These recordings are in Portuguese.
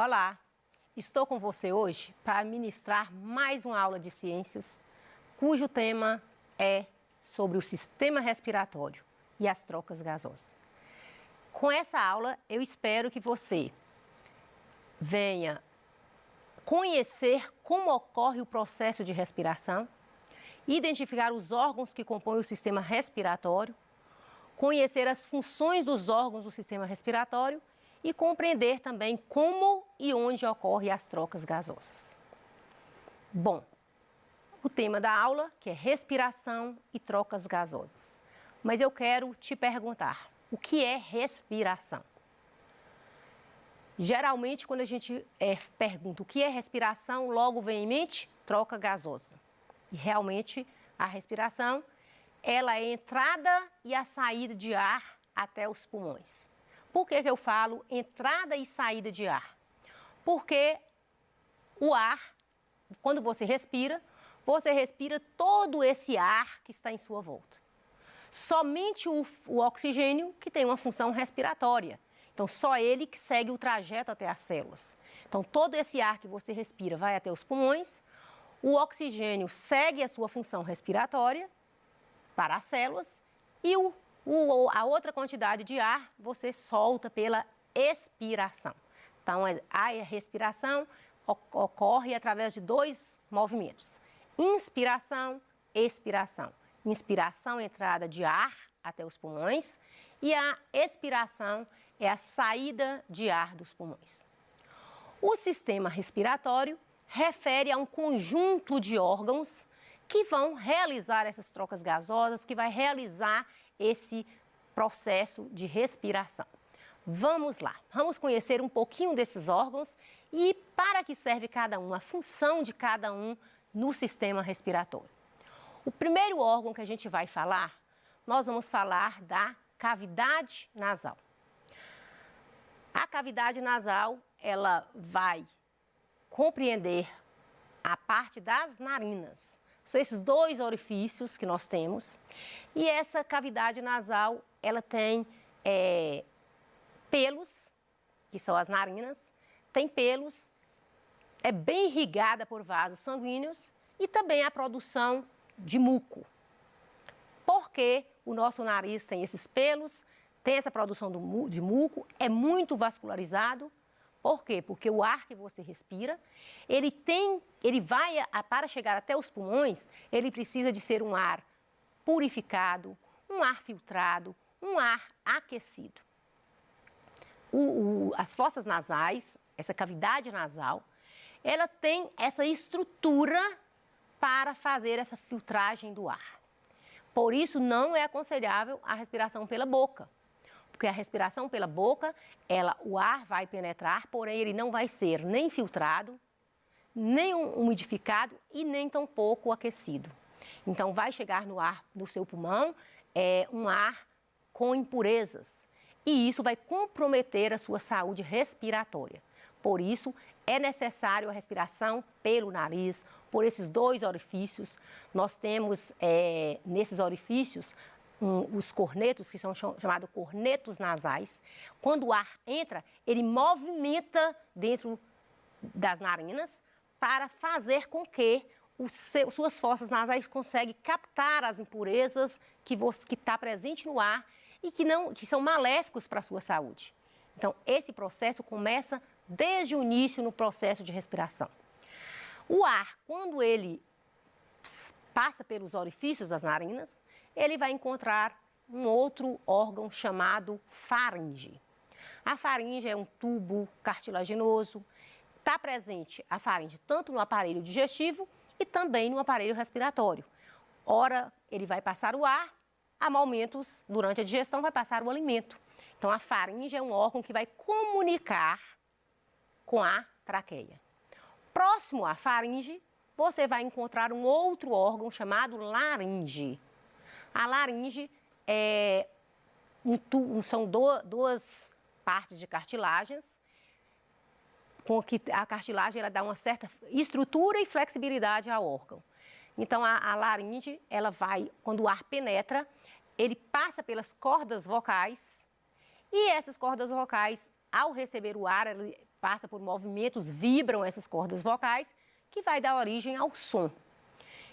Olá, estou com você hoje para ministrar mais uma aula de ciências, cujo tema é sobre o sistema respiratório e as trocas gasosas. Com essa aula, eu espero que você venha conhecer como ocorre o processo de respiração, identificar os órgãos que compõem o sistema respiratório, conhecer as funções dos órgãos do sistema respiratório e compreender também como e onde ocorrem as trocas gasosas. Bom, o tema da aula que é respiração e trocas gasosas. Mas eu quero te perguntar, o que é respiração? Geralmente, quando a gente pergunta o que é respiração, logo vem em mente troca gasosa. E realmente, a respiração, ela é a entrada e a saída de ar até os pulmões. Por que eu falo entrada e saída de ar? Porque o ar, quando você respira todo esse ar que está em sua volta. Somente o oxigênio que tem uma função respiratória. Então, só ele que segue o trajeto até as células. Então, todo esse ar que você respira vai até os pulmões, o oxigênio segue a sua função respiratória para as células e a outra quantidade de ar você solta pela expiração. Então, a respiração ocorre através de dois movimentos: inspiração, expiração. Inspiração, entrada de ar até os pulmões, e a expiração é a saída de ar dos pulmões. O sistema respiratório refere a um conjunto de órgãos que vão realizar essas trocas gasosas, que vai realizar esse processo de respiração. Vamos lá, vamos conhecer um pouquinho desses órgãos e para que serve cada um, a função de cada um no sistema respiratório. O primeiro órgão que a gente vai falar, nós vamos falar da cavidade nasal. A cavidade nasal, ela vai compreender a parte das narinas. São esses dois orifícios que nós temos. E essa cavidade nasal, ela tem pelos, que são as narinas, tem pelos, é bem irrigada por vasos sanguíneos e também a produção de muco. Porque o nosso nariz tem esses pelos, tem essa produção de muco, é muito vascularizado. Por quê? Porque o ar que você respira, para chegar até os pulmões, ele precisa de ser um ar purificado, um ar filtrado, um ar aquecido. As fossas nasais, essa cavidade nasal, ela tem essa estrutura para fazer essa filtragem do ar. Por isso, não é aconselhável a respiração pela boca. Porque a respiração pela boca, o ar vai penetrar, porém ele não vai ser nem filtrado, nem umidificado e nem tampouco aquecido. Então vai chegar no seu pulmão um ar com impurezas e isso vai comprometer a sua saúde respiratória. Por isso é necessário a respiração pelo nariz, por esses dois orifícios. Nós temos nesses orifícios os cornetos, que são chamados cornetos nasais. Quando o ar entra, ele movimenta dentro das narinas para fazer com que suas fossas nasais consigam captar as impurezas que está presente no ar e que são maléficos para a sua saúde. Então, esse processo começa desde o início no processo de respiração. O ar, quando ele passa pelos orifícios das narinas, ele vai encontrar um outro órgão chamado faringe. A faringe é um tubo cartilaginoso. Está presente a faringe tanto no aparelho digestivo e também no aparelho respiratório. Ora, ele vai passar o ar, a momentos, durante a digestão, vai passar o alimento. Então, a faringe é um órgão que vai comunicar com a traqueia. Próximo à faringe, você vai encontrar um outro órgão chamado laringe. A laringe são duas partes de cartilagens, com que a cartilagem ela dá uma certa estrutura e flexibilidade ao órgão. Então, a laringe, ela vai, quando o ar penetra, ele passa pelas cordas vocais e essas cordas vocais, ao receber o ar, passa por movimentos, vibram essas cordas vocais, que vai dar origem ao som.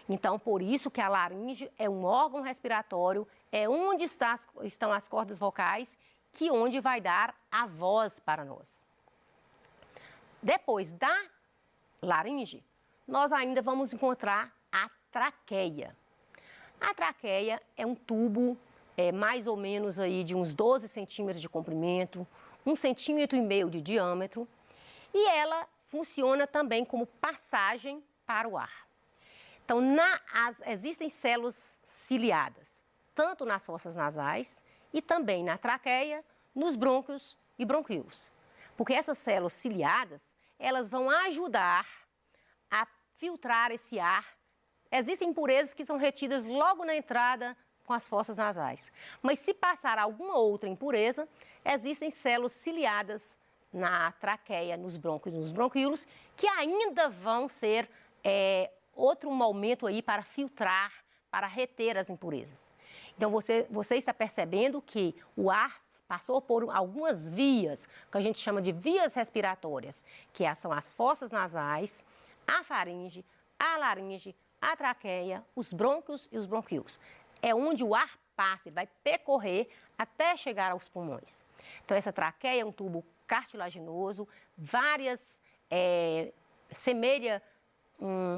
Então, por isso que a laringe é um órgão respiratório, é onde estão as cordas vocais, que onde vai dar a voz para nós. Depois da laringe, nós ainda vamos encontrar a traqueia. A traqueia é um tubo mais ou menos aí de uns 12 centímetros de comprimento, 1,5 centímetro de diâmetro, e ela funciona também como passagem para o ar. Então, existem células ciliadas, tanto nas fossas nasais e também na traqueia, nos brônquios e bronquíolos. Porque essas células ciliadas, elas vão ajudar a filtrar esse ar. Existem impurezas que são retidas logo na entrada com as fossas nasais. Mas se passar alguma outra impureza, existem células ciliadas na traqueia, nos brônquios e nos bronquíolos, que ainda vão ser outro momento aí para filtrar, para reter as impurezas. Então, você está percebendo que o ar passou por algumas vias, que a gente chama de vias respiratórias, que são as fossas nasais, a faringe, a laringe, a traqueia, os brônquios e os bronquíolos. É onde o ar passa, ele vai percorrer até chegar aos pulmões. Então, essa traqueia é um tubo cartilaginoso, semelha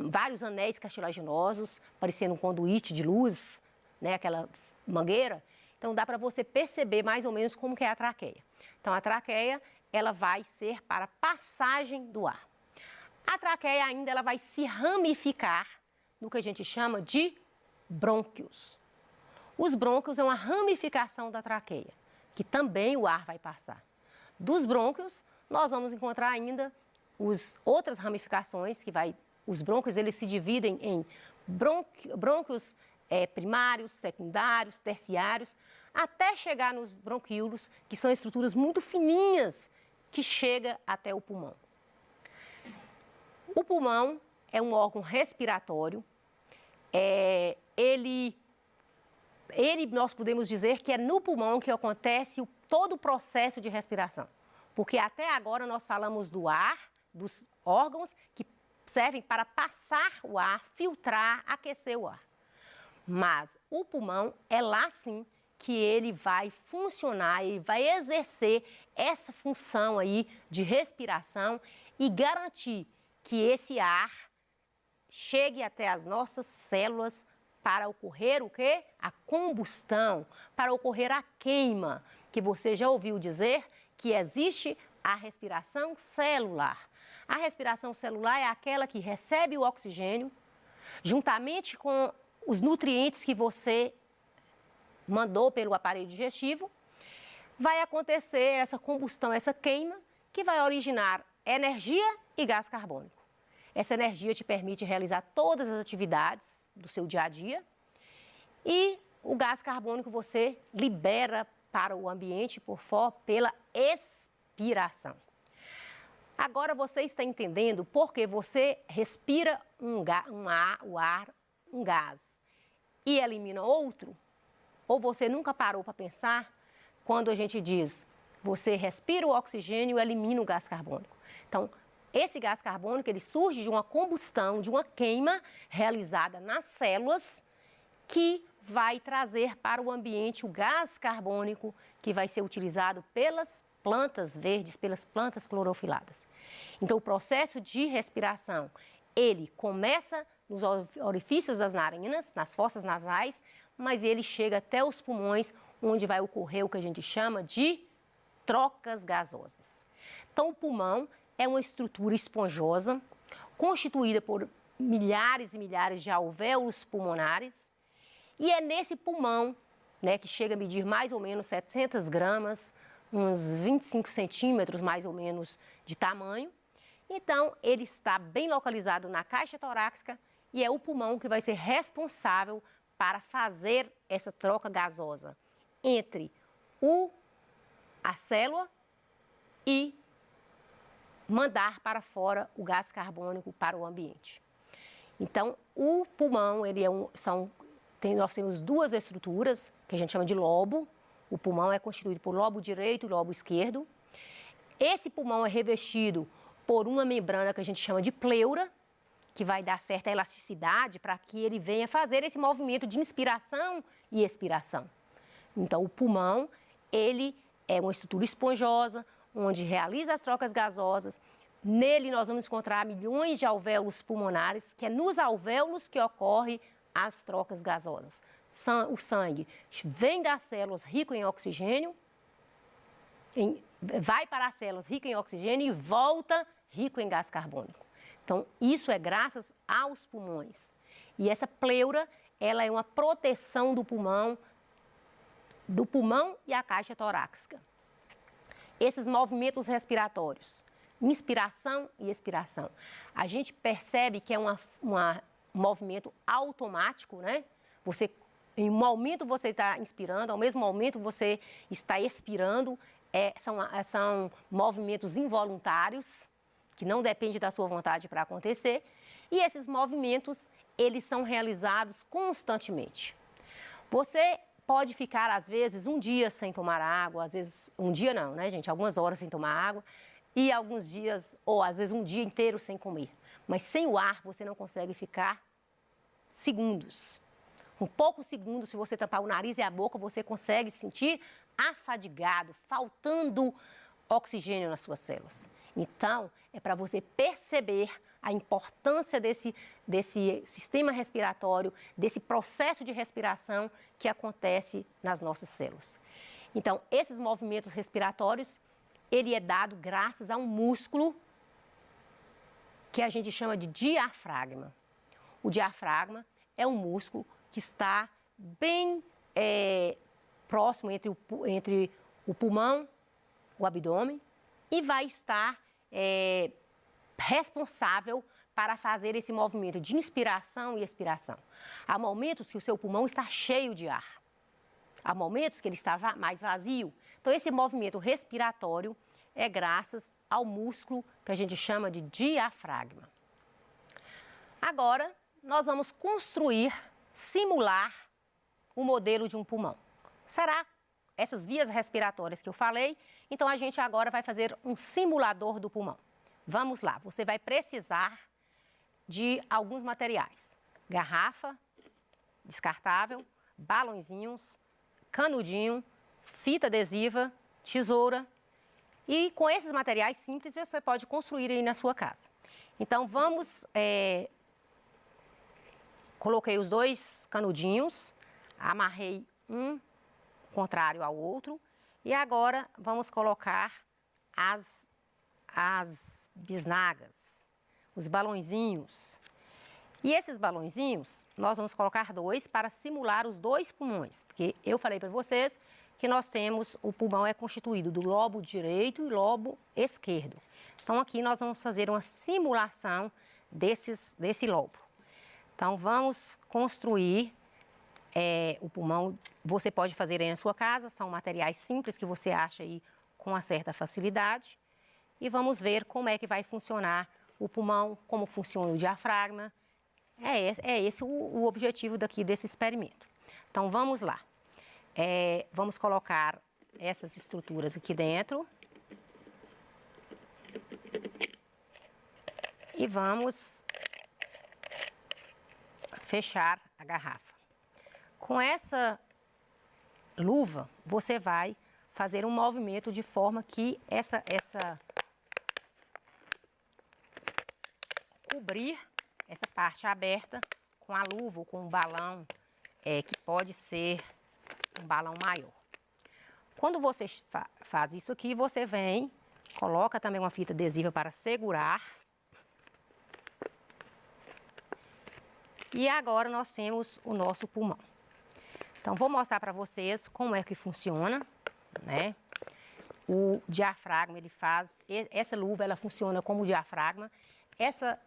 vários anéis cartilaginosos, parecendo um conduíte de luz, né, aquela mangueira. Então, dá para você perceber mais ou menos como que é a traqueia. Então, a traqueia, ela vai ser para passagem do ar. A traqueia ainda ela vai se ramificar no que a gente chama de brônquios. Os brônquios é uma ramificação da traqueia, que também o ar vai passar. Dos brônquios, nós vamos encontrar ainda outras ramificações, os brônquios eles se dividem em brônquios primários, secundários, terciários, até chegar nos bronquíolos, que são estruturas muito fininhas, que chega até o pulmão. O pulmão é um órgão respiratório, nós podemos dizer que é no pulmão que acontece todo o processo de respiração, porque até agora nós falamos do ar, dos órgãos que servem para passar o ar, filtrar, aquecer o ar. Mas o pulmão é lá sim que ele vai funcionar, ele vai exercer essa função aí de respiração e garantir que esse ar chegue até as nossas células para ocorrer o quê? A combustão, para ocorrer a queima, que você já ouviu dizer que existe a respiração celular. A respiração celular é aquela que recebe o oxigênio, juntamente com os nutrientes que você mandou pelo aparelho digestivo, vai acontecer essa combustão, essa queima, que vai originar energia e gás carbônico. Essa energia te permite realizar todas as atividades do seu dia a dia e o gás carbônico você libera para o ambiente pela expiração. Agora você está entendendo por que você respira um gás e elimina outro? Ou você nunca parou para pensar quando a gente diz você respira o oxigênio e elimina o gás carbônico? Então, esse gás carbônico ele surge de uma combustão, de uma queima realizada nas células que vai trazer para o ambiente o gás carbônico que vai ser utilizado pelas plantas verdes, pelas plantas clorofiladas. Então, o processo de respiração, ele começa nos orifícios das narinas, nas fossas nasais, mas ele chega até os pulmões, onde vai ocorrer o que a gente chama de trocas gasosas. Então, o pulmão é uma estrutura esponjosa, constituída por milhares e milhares de alvéolos pulmonares, e é nesse pulmão, né, que chega a medir mais ou menos 700 gramas, uns 25 centímetros mais ou menos de tamanho. Então, ele está bem localizado na caixa torácica e é o pulmão que vai ser responsável para fazer essa troca gasosa entre a célula e mandar para fora o gás carbônico para o ambiente. Então, o pulmão, nós temos duas estruturas que a gente chama de lobo. O pulmão é constituído por lobo direito e lobo esquerdo. Esse pulmão é revestido por uma membrana que a gente chama de pleura, que vai dar certa elasticidade para que ele venha fazer esse movimento de inspiração e expiração. Então, o pulmão, ele é uma estrutura esponjosa, onde realiza as trocas gasosas. Nele nós vamos encontrar milhões de alvéolos pulmonares, que é nos alvéolos que ocorrem as trocas gasosas. O sangue vem das células ricas em oxigênio, vai para as células ricas em oxigênio e volta rico em gás carbônico. Então, isso é graças aos pulmões. E essa pleura, ela é uma proteção do pulmão e a caixa torácica. Esses movimentos respiratórios, inspiração e expiração, a gente percebe que é um movimento automático, né? Em um momento você está inspirando, ao mesmo momento você está expirando, são movimentos involuntários, que não dependem da sua vontade para acontecer, e esses movimentos, eles são realizados constantemente. Você pode ficar, às vezes, um dia sem tomar água, às vezes, um dia não, né, gente? Algumas horas sem tomar água e alguns dias, ou às vezes um dia inteiro sem comer. Mas sem o ar, você não consegue ficar segundos. Com poucos segundos, se você tampar o nariz e a boca, você consegue sentir afadigado, faltando oxigênio nas suas células. Então, é para você perceber a importância desse sistema respiratório, desse processo de respiração que acontece nas nossas células. Então, esses movimentos respiratórios, ele é dado graças a um músculo que a gente chama de diafragma. O diafragma é um músculo que está bem próximo entre o pulmão, o abdômen, e vai estar responsável para fazer esse movimento de inspiração e expiração. Há momentos que o seu pulmão está cheio de ar, há momentos que ele está mais vazio. Então, esse movimento respiratório é graças ao músculo que a gente chama de diafragma. Agora, nós vamos simular o modelo de um pulmão. Será essas vias respiratórias que eu falei? Então, a gente agora vai fazer um simulador do pulmão. Vamos lá, você vai precisar de alguns materiais. Garrafa descartável, balõezinhos, canudinho, fita adesiva, tesoura. E com esses materiais simples, você pode construir aí na sua casa. Então, coloquei os dois canudinhos, amarrei um contrário ao outro. E agora, vamos colocar as bisnagas, os balõezinhos. E esses balõezinhos, nós vamos colocar dois para simular os dois pulmões. Porque eu falei para vocês que o pulmão é constituído do lobo direito e lobo esquerdo. Então, aqui nós vamos fazer uma simulação desse lobo. Então, vamos construir o pulmão. Você pode fazer aí na sua casa, são materiais simples que você acha aí com uma certa facilidade. E vamos ver como é que vai funcionar o pulmão, como funciona o diafragma. É esse o objetivo desse experimento. Então, vamos lá. Vamos colocar essas estruturas aqui dentro. E vamos fechar a garrafa. Com essa luva, você vai fazer um movimento de forma que cobrir essa parte aberta com a luva ou com um balão, que pode ser um balão maior. Quando você faz isso aqui, você coloca também uma fita adesiva para segurar. E agora nós temos o nosso pulmão. Então, vou mostrar para vocês como é que funciona, né? O diafragma, essa luva, ela funciona como diafragma. Essa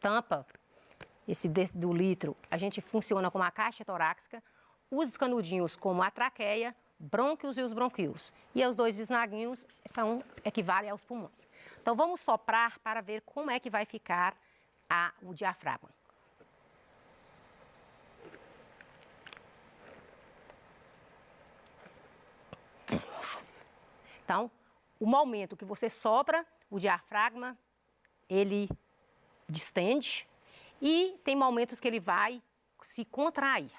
tampa, do litro, a gente funciona como a caixa torácica, os canudinhos como a traqueia, brônquios e os bronquíolos. E os dois bisnaguinhos equivalem aos pulmões. Então, vamos soprar para ver como é que vai ficar o diafragma. Então, o momento que você sopra, o diafragma, ele distende e tem momentos que ele vai se contrair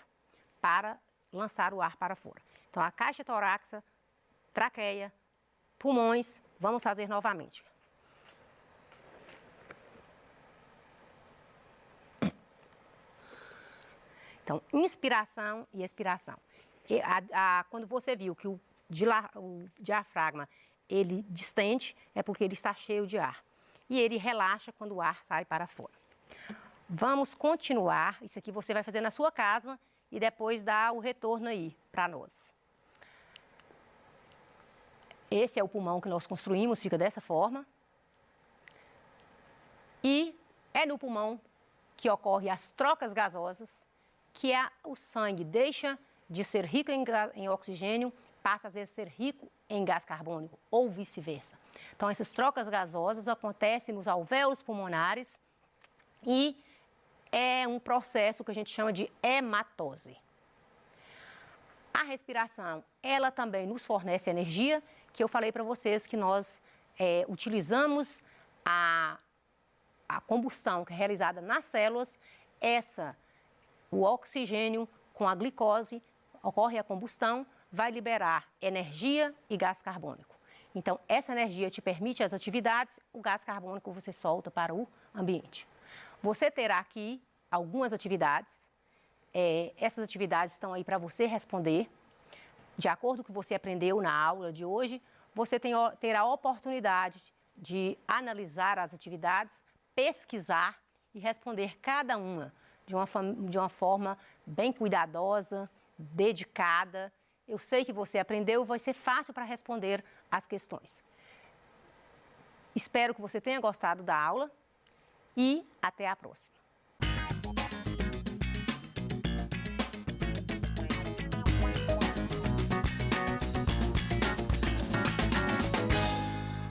para lançar o ar para fora. Então, a caixa torácica, traqueia, pulmões, vamos fazer novamente. Então, inspiração e expiração. Quando você viu que o diafragma ele distende, é porque ele está cheio de ar. E ele relaxa quando o ar sai para fora. Vamos continuar. Isso aqui você vai fazer na sua casa e depois dá o retorno aí para nós. Esse é o pulmão que nós construímos, fica dessa forma. E é no pulmão que ocorrem as trocas gasosas, que o sangue deixa de ser rico em oxigênio, passa a ser rico em gás carbônico, ou vice-versa. Então, essas trocas gasosas acontecem nos alvéolos pulmonares e é um processo que a gente chama de hematose. A respiração, ela também nos fornece energia, que eu falei para vocês que nós utilizamos a combustão que é realizada nas células, o oxigênio com a glicose, ocorre a combustão, vai liberar energia e gás carbônico. Então, essa energia te permite as atividades, o gás carbônico você solta para o ambiente. Você terá aqui algumas atividades, essas atividades estão aí para você responder. De acordo com o que você aprendeu na aula de hoje, você terá a oportunidade de analisar as atividades, pesquisar e responder cada uma de uma forma bem cuidadosa, dedicada. Eu sei que você aprendeu, vai ser fácil para responder as questões. Espero que você tenha gostado da aula e até a próxima.